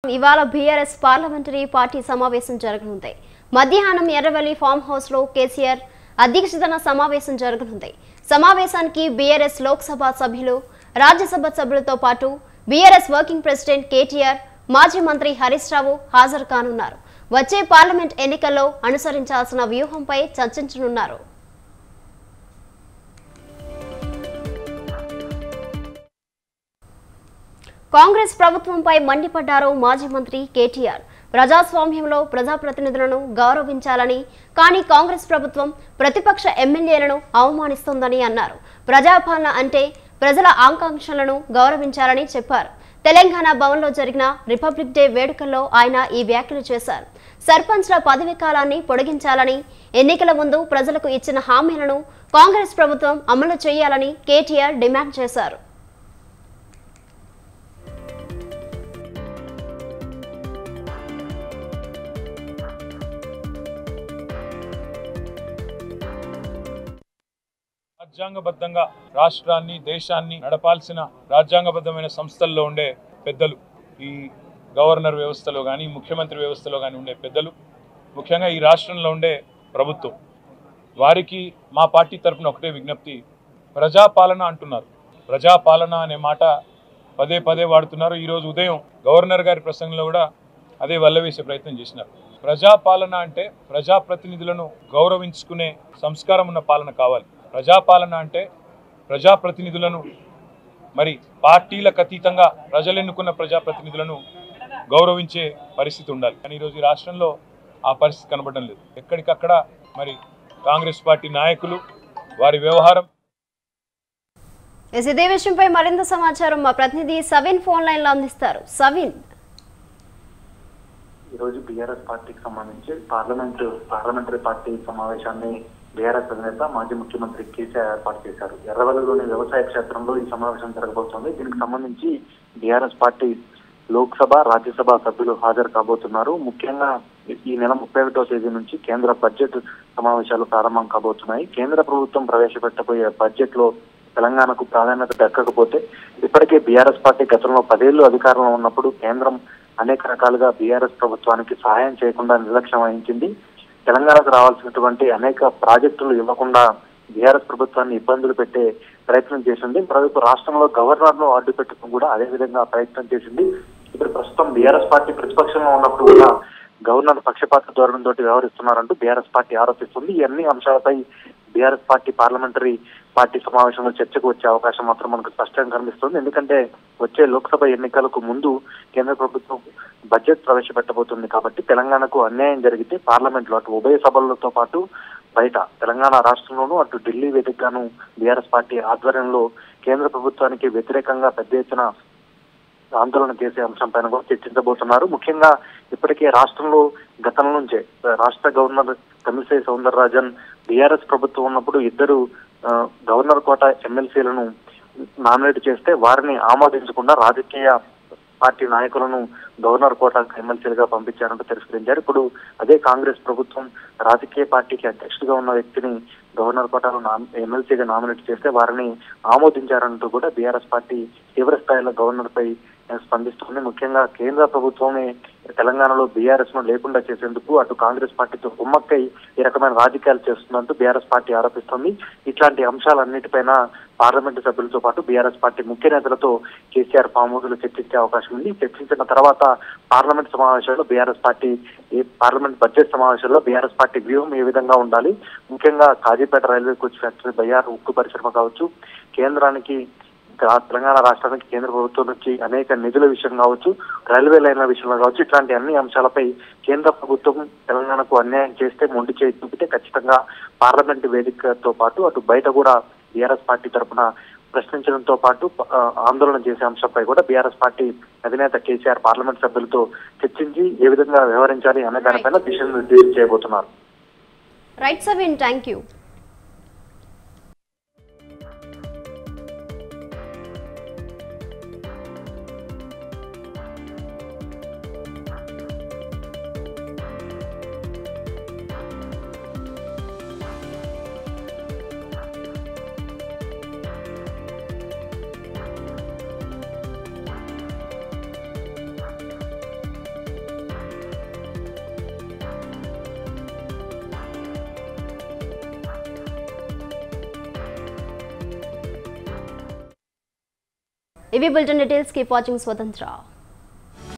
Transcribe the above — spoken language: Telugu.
ఇవాళ బీఆర్ఎస్ పార్లమెంటరీ పార్టీ సమావేశం జరగనుంది. మధ్యాహ్నం ఎర్రవెల్లి ఫామ్ హౌస్ లో కేసీఆర్ అధ్యక్షతన సమావేశం జరగనుంది. సమావేశానికి బీఆర్ఎస్ లోక్సభ సభ్యులు, రాజ్యసభ సభ్యులతో పాటు బీఆర్ఎస్ వర్కింగ్ ప్రెసిడెంట్ కేటీఆర్, మాజీ మంత్రి హరీష్ రావు హాజరు కానున్నారు. వచ్చే పార్లమెంట్ ఎన్నికల్లో అనుసరించాల్సిన వ్యూహంపై చర్చించనున్నారు. కాంగ్రెస్ ప్రభుత్వంపై మండిపడ్డారు మాజీ మంత్రి కేటీఆర్. ప్రజాస్వామ్యంలో ప్రజాప్రతినిధులను గౌరవించాలని, కానీ కాంగ్రెస్ ప్రభుత్వం ప్రతిపక్ష ఎమ్మెల్యేలను అవమానిస్తోందని అన్నారు. ప్రజాపాలన అంటే ప్రజల ఆకాంక్షలను గౌరవించాలని చెప్పారు. తెలంగాణ భవన్లో జరిగిన రిపబ్లిక్ డే వేడుకల్లో ఆయన ఈ వ్యాఖ్యలు చేశారు. సర్పంచ్ల పదవీ కాలాన్ని పొడిగించాలని, ఎన్నికల ముందు ప్రజలకు ఇచ్చిన హామీలను కాంగ్రెస్ ప్రభుత్వం అమలు చేయాలని కేటీఆర్ డిమాండ్ చేశారు. రాజ్యాంగబద్ధంగా రాష్ట్రాన్ని, దేశాన్ని నడపాల్సిన రాజ్యాంగబద్ధమైన సంస్థల్లో ఉండే పెద్దలు, ఈ గవర్నర్ వ్యవస్థలో కానీ, ముఖ్యమంత్రి వ్యవస్థలో కానీ ఉండే పెద్దలు, ముఖ్యంగా ఈ రాష్ట్రంలో ఉండే ప్రభుత్వం, వారికి మా పార్టీ తరఫున ఒకటే విజ్ఞప్తి. ప్రజాపాలన అంటున్నారు, ప్రజాపాలన అనే మాట పదే పదే వాడుతున్నారు. ఈరోజు ఉదయం గవర్నర్ గారి ప్రసంగంలో కూడా అదే వల్లవేసే ప్రయత్నం చేసినారు. ప్రజాపాలన అంటే ప్రజాప్రతినిధులను గౌరవించుకునే సంస్కారం ఉన్న పాలన కావాలి. ప్రజాపాలన అంటే ప్రజాప్రతినిధులను, మరి పార్టీలకు అతీతంగా ప్రజలు ఎన్నుకున్న ప్రజాప్రతినిధులను గౌరవించే పరిస్థితి ఉండాలి. కానీ ఈరోజు ఈ రాష్ట్రంలో ఆ పరిస్థితి కనబడడం లేదు. ఎక్కడికక్కడ మరి కాంగ్రెస్ పార్టీ నాయకులు వారి వ్యవహారం. ఇదే విషయంపై మరింత సమాచారం మా ప్రతినిధి సవిన్ ఫోన్ లైన్ లో అందిస్తారు. సవిన్, ఈరోజు బీఆర్ఎస్ పార్టీకి సంబంధించి పార్లమెంటరీ పార్టీ సమావేశాన్ని బీఆర్ఎస్ అధినేత మాజీ ముఖ్యమంత్రి కేసీఆర్ ఏర్పాటు చేశారు. ఎర్రవల్లిలోని వ్యవసాయ క్షేత్రంలో ఈ సమావేశం జరగబోతోంది. దీనికి సంబంధించి బీఆర్ఎస్ పార్టీ లోక్సభ, రాజ్యసభ సభ్యులు హాజరు కాబోతున్నారు. ముఖ్యంగా ఈ నెల 31వ తేదీ నుంచి కేంద్ర బడ్జెట్ సమావేశాలు ప్రారంభం కాబోతున్నాయి. కేంద్ర ప్రభుత్వం ప్రవేశపెట్టబోయే బడ్జెట్ లో తెలంగాణకు ప్రాధాన్యత దక్కకపోతే, ఇప్పటికే బీఆర్ఎస్ పార్టీ గతంలో 10 ఏళ్లు అధికారంలో ఉన్నప్పుడు కేంద్రం అనేక రకాలుగా బీఆర్ఎస్ ప్రభుత్వానికి సహాయం చేయకుండా నిర్లక్ష్యం వహించింది. తెలంగాణకు రావాల్సినటువంటి అనేక ప్రాజెక్టులు ఇవ్వకుండా బీఆర్ఎస్ ప్రభుత్వాన్ని ఇబ్బందులు పెట్టే ప్రయత్నం చేసింది. మరోవైపు రాష్ట్రంలో గవర్నర్ ను అడ్డు పెట్టుకుని కూడా అదే విధంగా ప్రయత్నం చేసింది. ఇప్పుడు ప్రస్తుతం బీఆర్ఎస్ పార్టీ ప్రతిపక్షంలో ఉన్నప్పుడు కూడా గవర్నర్ పక్షపాత ధోరణితో వ్యవహరిస్తున్నారంటూ బీఆర్ఎస్ పార్టీ ఆరోపిస్తుంది. ఈ అన్ని అంశాలపై బీఆర్ఎస్ పార్టీ పార్లమెంటరీ పార్టీ సమావేశంలో చర్చకు వచ్చే అవకాశం మాత్రం మనకు స్పష్టంగా కనిపిస్తుంది. ఎందుకంటే వచ్చే లోక్సభ ఎన్నికలకు ముందు కేంద్ర ప్రభుత్వం బడ్జెట్ ప్రవేశపెట్టబోతుంది కాబట్టి తెలంగాణకు అన్యాయం జరిగితే పార్లమెంట్ లో అటు ఉభయ సభలతో పాటు బయట తెలంగాణ రాష్ట్రంలోనూ అటు ఢిల్లీ వేదికగాను బీఆర్ఎస్ పార్టీ ఆధ్వర్యంలో కేంద్ర ప్రభుత్వానికి వ్యతిరేకంగా పెద్ద ఎత్తున ఆందోళన చేసే అంశంపైన కూడా చర్చించబోతున్నారు. ముఖ్యంగా ఇప్పటికే రాష్ట్రంలో గతం నుంచే రాష్ట్ర గవర్నర్ తమిళిసై సౌందరరాజన్ బీఆర్ఎస్ ప్రభుత్వం ఉన్నప్పుడు ఇద్దరు గవర్నర్ కోట ఎమ్మెల్సీలను నామినేట్ చేస్తే వారిని ఆమోదించకుండా రాజకీయ పార్టీ నాయకులను గవర్నర్ కోట ఎమ్మెల్సీలుగా పంపించారంటూ తిరస్కరించారు. ఇప్పుడు అదే కాంగ్రెస్ ప్రభుత్వం రాజకీయ పార్టీకి అధ్యక్షుడిగా ఉన్న వ్యక్తిని గవర్నర్ కోటలో ఎమ్మెల్సీగా నామినేట్ చేస్తే వారిని ఆమోదించారంటూ కూడా బీఆర్ఎస్ పార్టీ తీవ్ర స్థాయిలో గవర్నర్ పై స్పందిస్తుంది. ముఖ్యంగా కేంద్ర ప్రభుత్వమే తెలంగాణలో బీఆర్ఎస్ ను లేకుండా చేసేందుకు అటు కాంగ్రెస్ పార్టీతో కుమ్మక్కై ఈ రకమైన రాజకీయాలు చేస్తుందంటూ బీఆర్ఎస్ పార్టీ ఆరోపిస్తుంది. ఇట్లాంటి అంశాలన్నిటిపైన పార్లమెంటు సభ్యులతో పాటు బీఆర్ఎస్ పార్టీ ముఖ్య నేతలతో కేసీఆర్ ఫామ్ హౌస్ లో చర్చించే అవకాశం ఉంది. చర్చించిన తర్వాత పార్లమెంట్ సమావేశాల్లో పార్లమెంట్ బడ్జెట్ సమావేశాల్లో బీఆర్ఎస్ పార్టీ వ్యూహం ఏ విధంగా ఉండాలి, ముఖ్యంగా కాజీపేట రైల్వే కోచ్ ఫ్యాక్టరీ, బయ్యార్ ఉక్కు పరిశ్రమ కావచ్చు, కేంద్రానికి తెలంగాణ రాష్ట్రానికి కేంద్ర ప్రభుత్వం నుంచి అనేక నిధుల విషయం కావచ్చు, రైల్వే లైన్ల విషయంలో కావచ్చు, ఇట్లాంటి అన్ని అంశాలపై కేంద్ర ప్రభుత్వం తెలంగాణకు అన్యాయం చేస్తే మొండి చేయి చూపితే ఖచ్చితంగా పార్లమెంటు వేదికతో పాటు అటు బయట కూడా బీఆర్ఎస్ పార్టీ తరఫున ప్రశ్నించడంతో పాటు ఆందోళన చేసే అంశంపై కూడా బీఆర్ఎస్ పార్టీ అధినేత కేసీఆర్ పార్లమెంట్ సభ్యులతో చర్చించి ఏ విధంగా వ్యవహరించాలి అనే దానిపైన దిశానిర్దేశం చేయబోతున్నారు. Right సవిన్, thank you. ఇవి బులెటిన్ డీటెయిల్స్. కీప్ వాచింగ్ స్వతంత్ర.